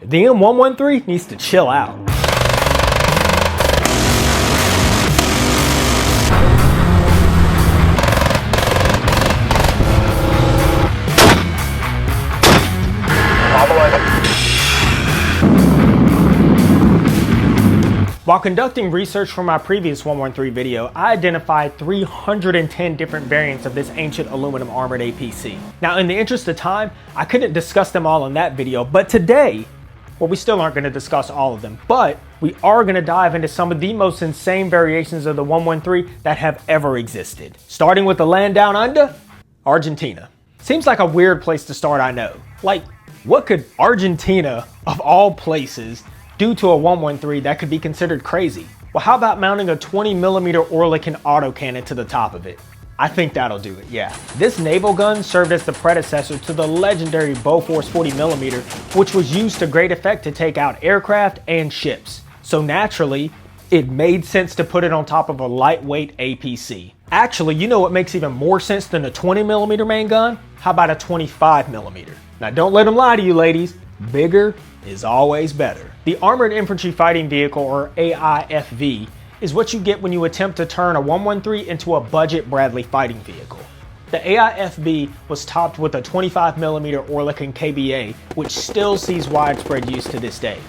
the M113 needs to chill out. While conducting research for my previous 113 video, I identified 310 different variants of this ancient aluminum armored APC. Now, in the interest of time, I couldn't discuss them all in that video, but today, well, we still aren't going to discuss all of them, but we are going to dive into some of the most insane variations of the 113 that have ever existed. Starting with the land down under, Argentina. Seems like a weird place to start, I know. Like, what could Argentina, of all places, do to a 113 that could be considered crazy? Well, how about mounting a 20mm Oerlikon autocannon to the top of it? I think that'll do it, yeah. This naval gun served as the predecessor to the legendary Bofors 40mm, which was used to great effect to take out aircraft and ships. So naturally, it made sense to put it on top of a lightweight APC. Actually, you know what makes even more sense than a 20mm main gun? How about a 25mm? Now don't let them lie to you, ladies. Bigger is always better. The Armored Infantry Fighting Vehicle, or AIFV, is what you get when you attempt to turn a 113 into a budget Bradley fighting vehicle. The AIFV was topped with a 25mm Oerlikon KBA, which still sees widespread use to this day.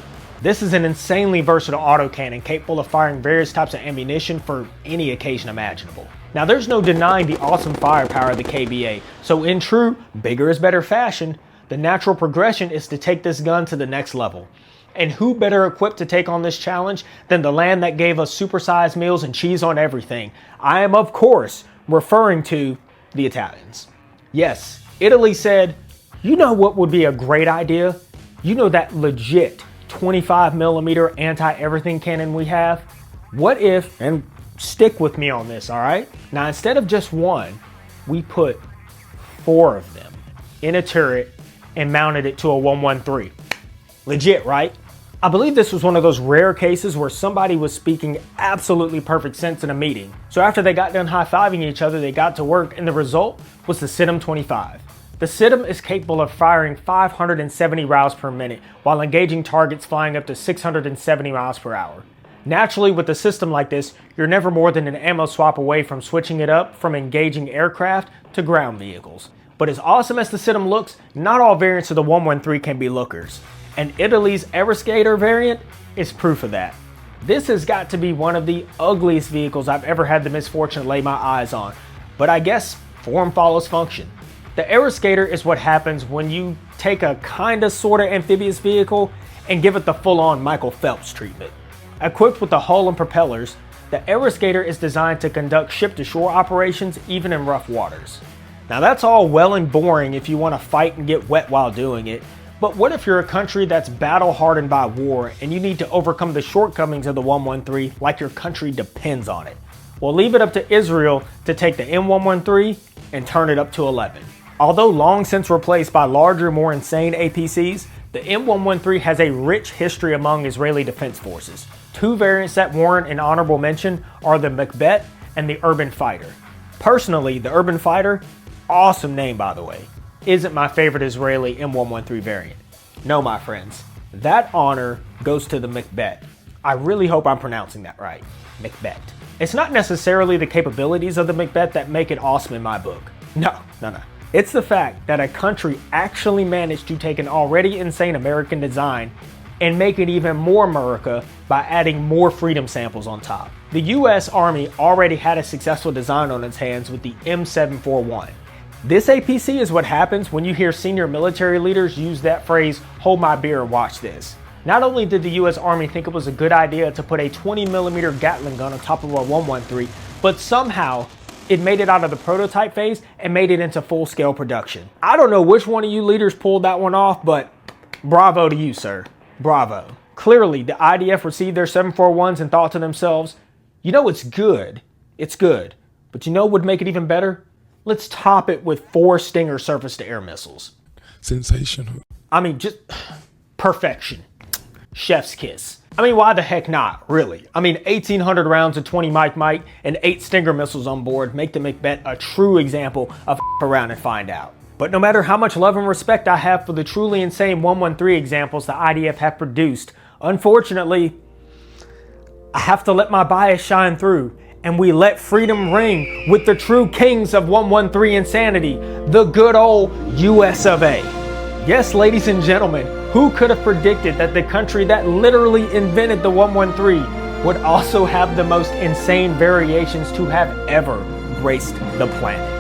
This is an insanely versatile autocannon capable of firing various types of ammunition for any occasion imaginable. Now, there's no denying the awesome firepower of the KBA, so in true bigger is better fashion, the natural progression is to take this gun to the next level. And who better equipped to take on this challenge than the land that gave us supersized meals and cheese on everything? I am, of course, referring to the Italians. Yes, Italy said, you know what would be a great idea? You know that legit 25mm anti-everything cannon we have? What if, and stick with me on this, all right? Now, instead of just one, we put 4 of them in a turret and mounted it to a 113. Legit, right? I believe this was one of those rare cases where somebody was speaking absolutely perfect sense in a meeting. So after they got done high-fiving each other, they got to work, and the result was the Situm 25. The Situm is capable of firing 570 rounds per minute while engaging targets flying up to 670 miles per hour. Naturally, with a system like this, you're never more than an ammo swap away from switching it up from engaging aircraft to ground vehicles. But as awesome as the Situm looks, not all variants of the 113 can be lookers. And Italy's Everskater variant is proof of that. This has got to be one of the ugliest vehicles I've ever had the misfortune to lay my eyes on. But I guess form follows function. The Everskater is what happens when you take a kinda sorta amphibious vehicle and give it the full-on Michael Phelps treatment. Equipped with the hull and propellers, the Everskater is designed to conduct ship-to-shore operations even in rough waters. Now that's all well and boring if you want to fight and get wet while doing it, but what if you're a country that's battle hardened by war and you need to overcome the shortcomings of the 113 like your country depends on it? Well, leave it up to Israel to take the M113 and turn it up to 11. Although long since replaced by larger, more insane APCs, the M113 has a rich history among Israeli defense forces. 2 variants that warrant an honorable mention are the Macbeth and the Urban Fighter. Personally, the Urban Fighter, awesome name by the way, isn't my favorite Israeli M113 variant. No, my friends, that honor goes to the Macbeth. I really hope I'm pronouncing that right, Macbeth. It's not necessarily the capabilities of the Macbeth that make it awesome in my book. No. It's the fact that a country actually managed to take an already insane American design and make it even more America by adding more freedom samples on top. The US Army already had a successful design on its hands with the M741. This APC is what happens when you hear senior military leaders use that phrase, hold my beer and watch this. Not only did the US Army think it was a good idea to put a 20mm Gatling gun on top of a 113, but somehow it made it out of the prototype phase and made it into full-scale production. I don't know which one of you leaders pulled that one off, but bravo to you, sir. Bravo. Clearly, the IDF received their 741s and thought to themselves, you know, it's good, but you know what would make it even better? Let's top it with 4 Stinger surface-to-air missiles. Sensational. I mean, just perfection. Chef's kiss. I mean, why the heck not, really? I mean, 1,800 rounds of 20 Mike and 8 Stinger missiles on board make the Macbeth a true example of around and find out. But But no matter how much love and respect I have for the truly insane 113 examples the IDF have produced, unfortunately, I have to let my bias shine through, and we let freedom ring with the true kings of 113 insanity, the good old US of A. Yes, ladies and gentlemen, who could have predicted that the country that literally invented the 113 would also have the most insane variations to have ever graced the planet?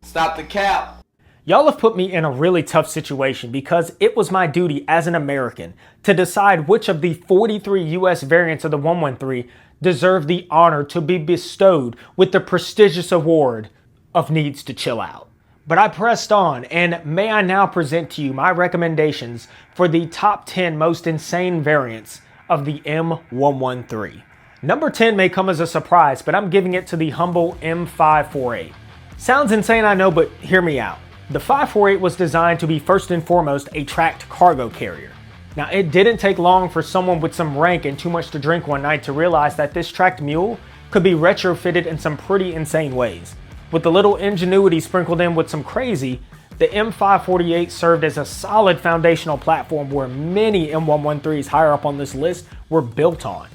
Stop the cap. Y'all have put me in a really tough situation because it was my duty as an American to decide which of the 43 US variants of the 113 deserve the honor to be bestowed with the prestigious award of Needs to Chill Out. But I pressed on, and may I now present to you my recommendations for the top 10 most insane variants of the M113. Number 10 may come as a surprise, but I'm giving it to the humble M548. Sounds insane, I know, but hear me out. The 548 was designed to be first and foremost a tracked cargo carrier. Now, it didn't take long for someone with some rank and too much to drink one night to realize that this tracked mule could be retrofitted in some pretty insane ways. With a little ingenuity sprinkled in with some crazy, the M548 served as a solid foundational platform where many M113s higher up on this list were built on.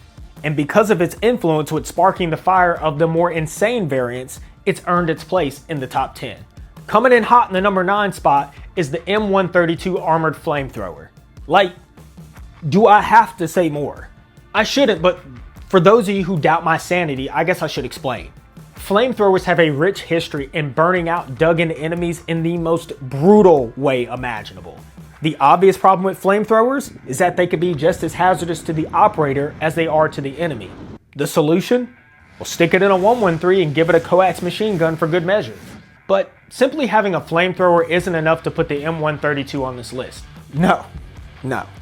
And because of its influence with sparking the fire of the more insane variants, it's earned its place in the top 10. Coming in hot in the number 9 spot is the M132 armored flamethrower. Like, do I have to say more? I shouldn't, but for those of you who doubt my sanity, I guess I should explain. Flamethrowers have a rich history in burning out dug-in enemies in the most brutal way imaginable. The obvious problem with flamethrowers is that they could be just as hazardous to the operator as they are to the enemy. The solution? Well, stick it in a 113 and give it a coax machine gun for good measure. But simply having a flamethrower isn't enough to put the M132 on this list. No.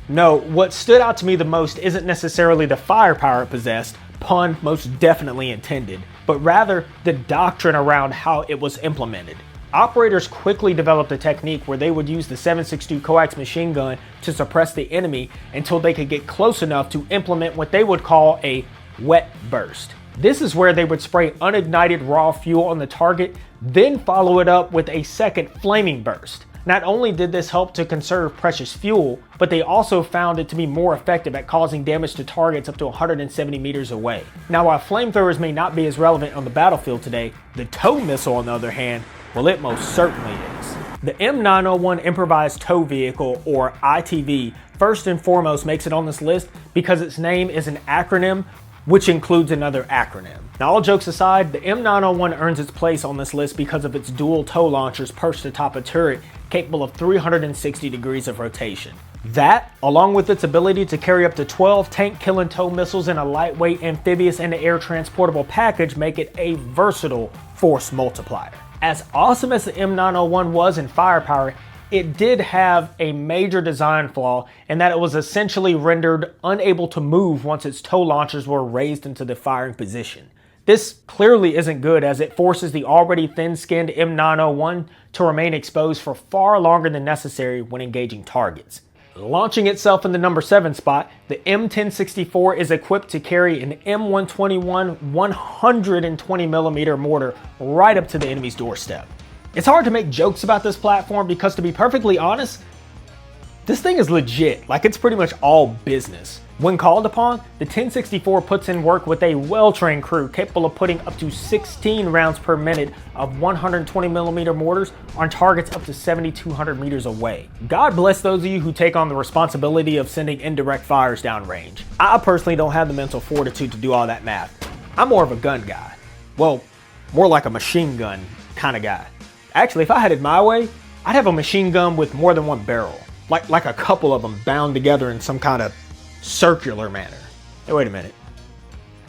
What stood out to me the most isn't necessarily the firepower it possessed, pun most definitely intended, but rather the doctrine around how it was implemented. Operators quickly developed a technique where they would use the 7.62 coax machine gun to suppress the enemy until they could get close enough to implement what they would call a wet burst. This is where they would spray unignited raw fuel on the target, then follow it up with a second flaming burst. Not only did this help to conserve precious fuel, but they also found it to be more effective at causing damage to targets up to 170 meters away. Now, while flamethrowers may not be as relevant on the battlefield today, the tow missile, on the other hand, well, it most certainly is. The M901 Improvised Tow Vehicle, or ITV, first and foremost makes it on this list because its name is an acronym which includes another acronym. Now, all jokes aside, the M901 earns its place on this list because of its dual tow launchers perched atop a turret capable of 360 degrees of rotation. That, along with its ability to carry up to 12 tank-killing tow missiles in a lightweight amphibious and air transportable package, make it a versatile force multiplier. As awesome as the M901 was in firepower, it did have a major design flaw in that it was essentially rendered unable to move once its tow launchers were raised into the firing position. This clearly isn't good, as it forces the already thin-skinned M901 to remain exposed for far longer than necessary when engaging targets. Launching itself in the number 7 spot, the M1064 is equipped to carry an M121 120mm mortar right up to the enemy's doorstep. It's hard to make jokes about this platform because, to be perfectly honest, this thing is legit. Like, it's pretty much all business. When called upon, the 1064 puts in work with a well-trained crew capable of putting up to 16 rounds per minute of 120mm mortars on targets up to 7,200 meters away. God bless those of you who take on the responsibility of sending indirect fires downrange. I personally don't have the mental fortitude to do all that math. I'm more of a gun guy. Well, more like a machine gun kind of guy. Actually, if I had it my way, I'd have a machine gun with more than one barrel. Like a couple of them bound together in some kind of circular manner. Hey, wait a minute.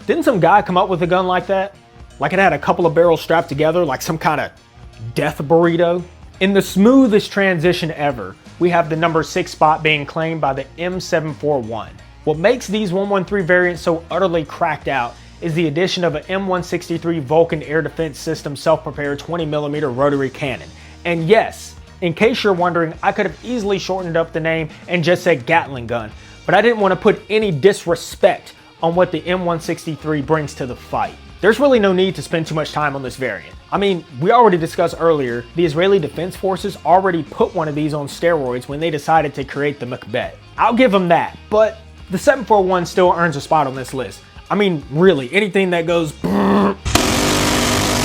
Didn't some guy come up with a gun like that? Like it had a couple of barrels strapped together like some kind of death burrito? In the smoothest transition ever, we have the number 6 spot being claimed by the M741. What makes these 113 variants so utterly cracked out is the addition of an M163 Vulcan air defense system self-prepared 20mm rotary cannon. And yes, in case you're wondering, I could have easily shortened up the name and just said Gatling gun, but I didn't want to put any disrespect on what the M163 brings to the fight. there's really no need to spend too much time on this variant. I mean, we already discussed earlier, the Israeli Defense Forces already put one of these on steroids when they decided to create the Macbeth. I'll give them that, but the 741 still earns a spot on this list. I mean, really, anything that goes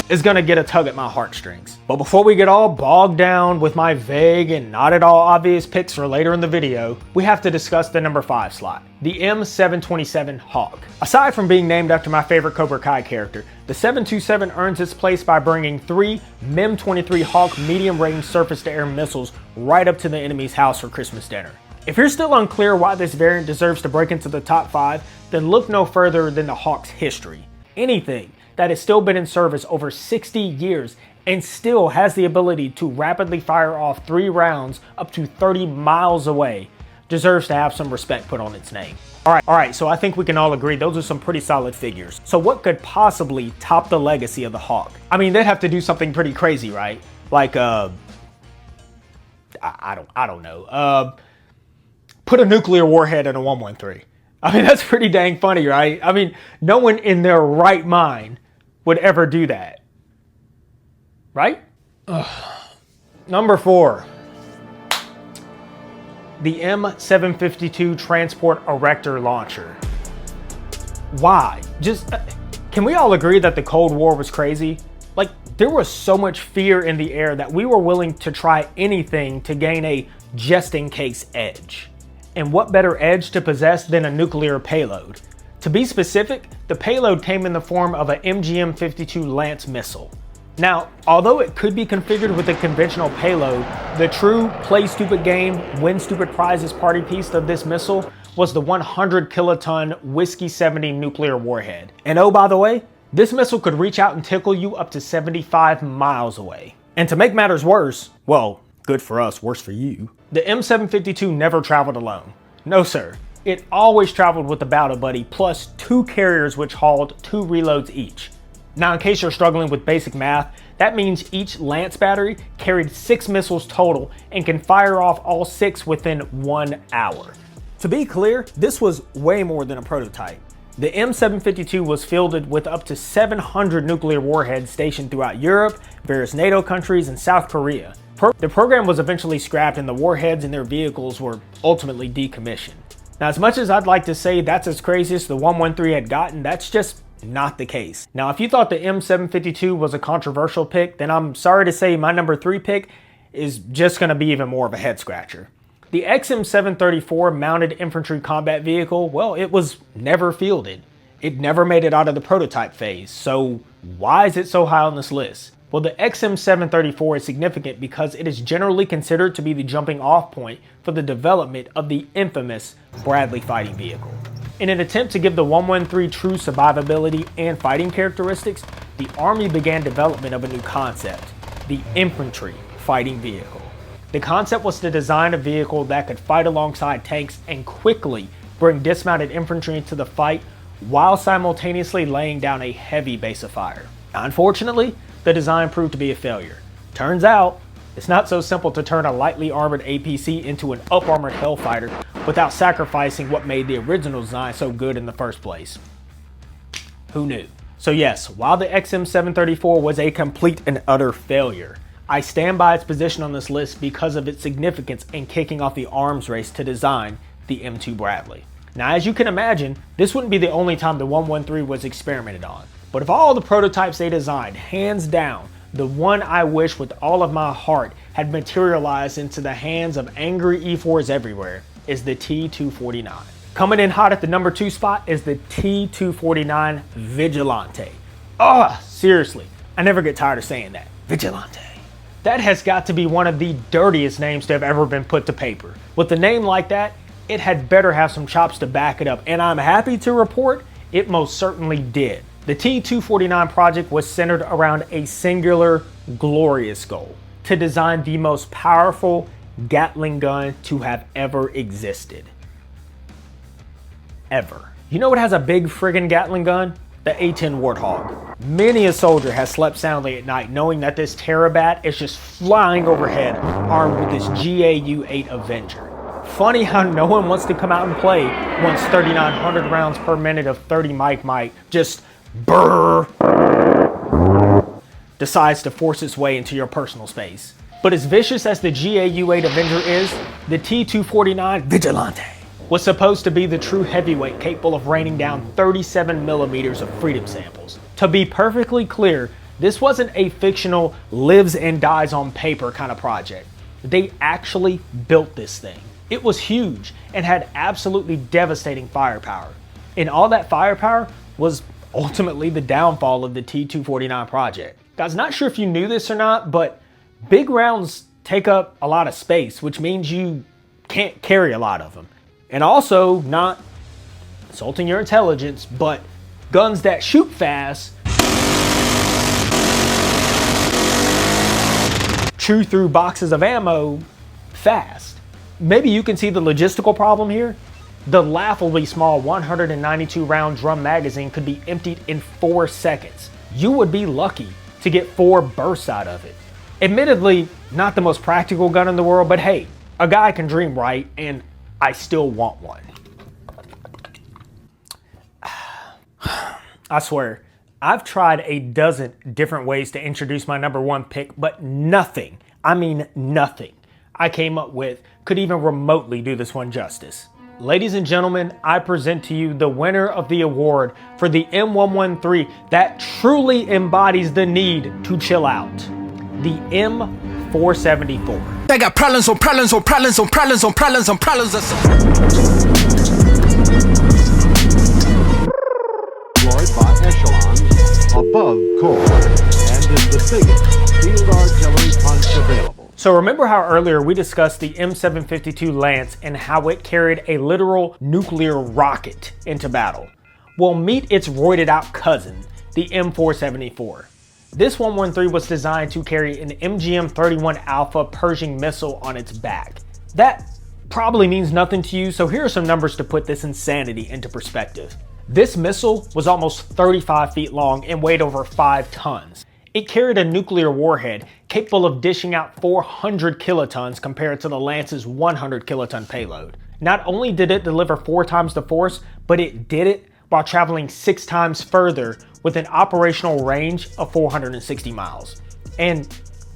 is gonna get a tug at my heartstrings. But before we get all bogged down with my vague and not at all obvious picks for later in the video, we have to discuss the number 5 slot, the M727 Hawk. Aside from being named after my favorite Cobra Kai character, the 727 earns its place by bringing 3 M113 Hawk medium-range surface-to-air missiles right up to the enemy's house for Christmas dinner. If you're still unclear why this variant deserves to break into the top 5, then look no further than the Hawk's history. Anything that has still been in service over 60 years and still has the ability to rapidly fire off 3 rounds up to 30 miles away deserves to have some respect put on its name. All right, so I think we can all agree those are some pretty solid figures. So what could possibly top the legacy of the Hawk? I mean, they'd have to do something pretty crazy, right? Like, I don't know. Put a nuclear warhead in a 113. I mean, that's pretty dang funny, right? I mean, no one in their right mind would ever do that. Right? Number 4. The M752 Transport Erector Launcher. Why? Just, can we all agree that the Cold War was crazy? Like, there was so much fear in the air that we were willing to try anything to gain a just-in-case edge. And what better edge to possess than a nuclear payload? To be specific, the payload came in the form of a MGM-52 Lance missile. Now, although it could be configured with a conventional payload, the true play stupid game, win stupid prizes party piece of this missile was the 100 kiloton Whiskey 70 nuclear warhead. And oh, by the way, this missile could reach out and tickle you up to 75 miles away. And to make matters worse, well, good for us, worse for you, the M752 never traveled alone. No sir, it always traveled with a battle buddy plus 2 carriers which hauled 2 reloads each. Now in case you're struggling with basic math, that means each Lance battery carried 6 missiles total and can fire off all 6 within 1 hour. To be clear, this was way more than a prototype. The M752 was fielded with up to 700 nuclear warheads stationed throughout Europe, various NATO countries, and South Korea. The program was eventually scrapped and the warheads in their vehicles were ultimately decommissioned. Now, as much as I'd like to say that's as crazy as the 113 had gotten, that's just not the case. Now, if you thought the M752 was a controversial pick, then I'm sorry to say my number 3 pick is just going to be even more of a head scratcher. The XM734 mounted infantry combat vehicle, well, it was never fielded. It never made it out of the prototype phase. So why is it so high on this list? Well, the XM734 is significant because it is generally considered to be the jumping off point for the development of the infamous Bradley fighting vehicle. In an attempt to give the 113 true survivability and fighting characteristics, the Army began development of a new concept, the infantry fighting vehicle. The concept was to design a vehicle that could fight alongside tanks and quickly bring dismounted infantry into the fight while simultaneously laying down a heavy base of fire. Unfortunately, the design proved to be a failure. Turns out, it's not so simple to turn a lightly armored APC into an up-armored Hellfighter without sacrificing what made the original design so good in the first place. Who knew? So yes, while the XM734 was a complete and utter failure, I stand by its position on this list because of its significance in kicking off the arms race to design the M2 Bradley. Now, as you can imagine, this wouldn't be the only time the 113 was experimented on. But of all the prototypes they designed, hands down, the one I wish with all of my heart had materialized into the hands of angry E4s everywhere is the T249. Coming in hot at the number 2 spot is the T249 Vigilante. Seriously, I never get tired of saying that. Vigilante. That has got to be one of the dirtiest names to have ever been put to paper. With a name like that, it had better have some chops to back it up, and I'm happy to report it most certainly did. The T249 project was centered around a singular, glorious goal: to design the most powerful Gatling gun to have ever existed. Ever. You know what has a big friggin' Gatling gun? The A-10 Warthog. Many a soldier has slept soundly at night knowing that this Terrabat is just flying overhead armed with this GAU-8 Avenger. Funny how no one wants to come out and play once 3,900 rounds per minute of 30 mic just decides to force its way into your personal space. But as vicious as the GAU-8 Avenger is, the T-249 Vigilante was supposed to be the true heavyweight capable of raining down 37 millimeters of freedom samples. To be perfectly clear, this wasn't a fictional lives and dies on paper kind of project. They actually built this thing. It was huge and had absolutely devastating firepower. And all that firepower was ultimately the downfall of the T-249 project. Guys, not sure if you knew this or not, but big rounds take up a lot of space, which means you can't carry a lot of them. And also, not insulting your intelligence, but guns that shoot fast chew through boxes of ammo fast. Maybe you can see the logistical problem here. The laughably small 192 round drum magazine could be emptied in 4 seconds. You would be lucky to get 4 bursts out of it. Admittedly, not the most practical gun in the world, but hey, a guy can dream, right? And I still want one. I swear, I've tried a dozen different ways to introduce my number 1 pick, but nothing, I mean nothing, I came up with could even remotely do this one justice. Ladies and gentlemen, I present to you the winner of the award for the M113 that truly embodies the need to chill out. The M474. They got problems on problems on problems on problems on problems on problems. Deployed by echelons above core and is the biggest field artillery punch available. So remember how earlier we discussed the M752 Lance and how it carried a literal nuclear rocket into battle? Well, meet its roided out cousin, the M474. This 113 was designed to carry an MGM-31 Alpha Pershing missile on its back. That probably means nothing to you, so here are some numbers to put this insanity into perspective. This missile was almost 35 feet long and weighed over 5 tons. It carried a nuclear warhead capable of dishing out 400 kilotons compared to the Lance's 100 kiloton payload. Not only did it deliver 4 times the force, but it did it while traveling 6 times further with an operational range of 460 miles. And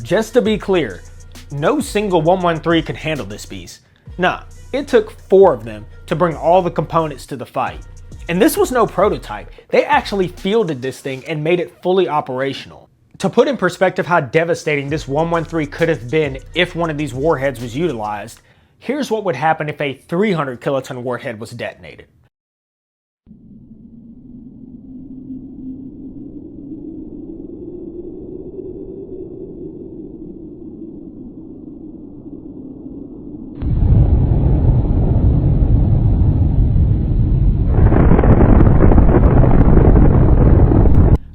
just to be clear, no single 113 could handle this beast. Nah, it took 4 of them to bring all the components to the fight. And this was no prototype. They actually fielded this thing and made it fully operational. To put in perspective how devastating this 113 could have been if one of these warheads was utilized, here's what would happen if a 300 kiloton warhead was detonated.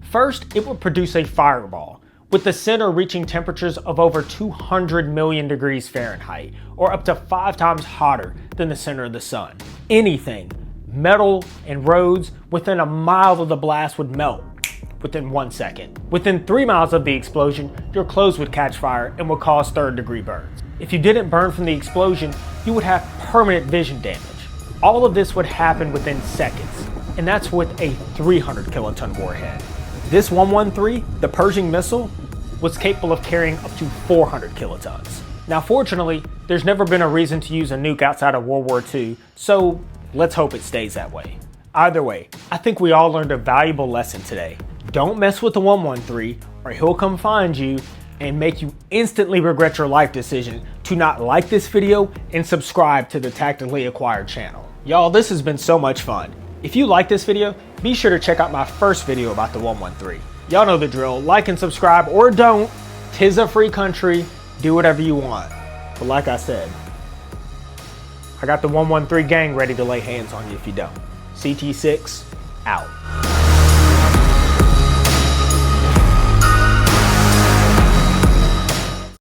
First, it would produce a fireball, with the center reaching temperatures of over 200 million degrees Fahrenheit, or up to 5 times hotter than the center of the sun. Anything, metal and roads within a mile of the blast would melt within 1 second. Within 3 miles of the explosion, your clothes would catch fire and would cause 3rd-degree burns. If you didn't burn from the explosion, you would have permanent vision damage. All of this would happen within seconds, and that's with a 300 kiloton warhead. This 113, the Pershing missile, was capable of carrying up to 400 kilotons. Now fortunately, there's never been a reason to use a nuke outside of World War II, so let's hope it stays that way. Either way, I think we all learned a valuable lesson today. Don't mess with the 113 or he'll come find you and make you instantly regret your life decision to not like this video and subscribe to the Tactically Acquired channel. Y'all, this has been so much fun. If you like this video, be sure to check out my first video about the 113. Y'all know the drill, like and subscribe or don't, 'tis a free country, do whatever you want. But like I said, I got the 113 gang ready to lay hands on you if you don't. CT6, out.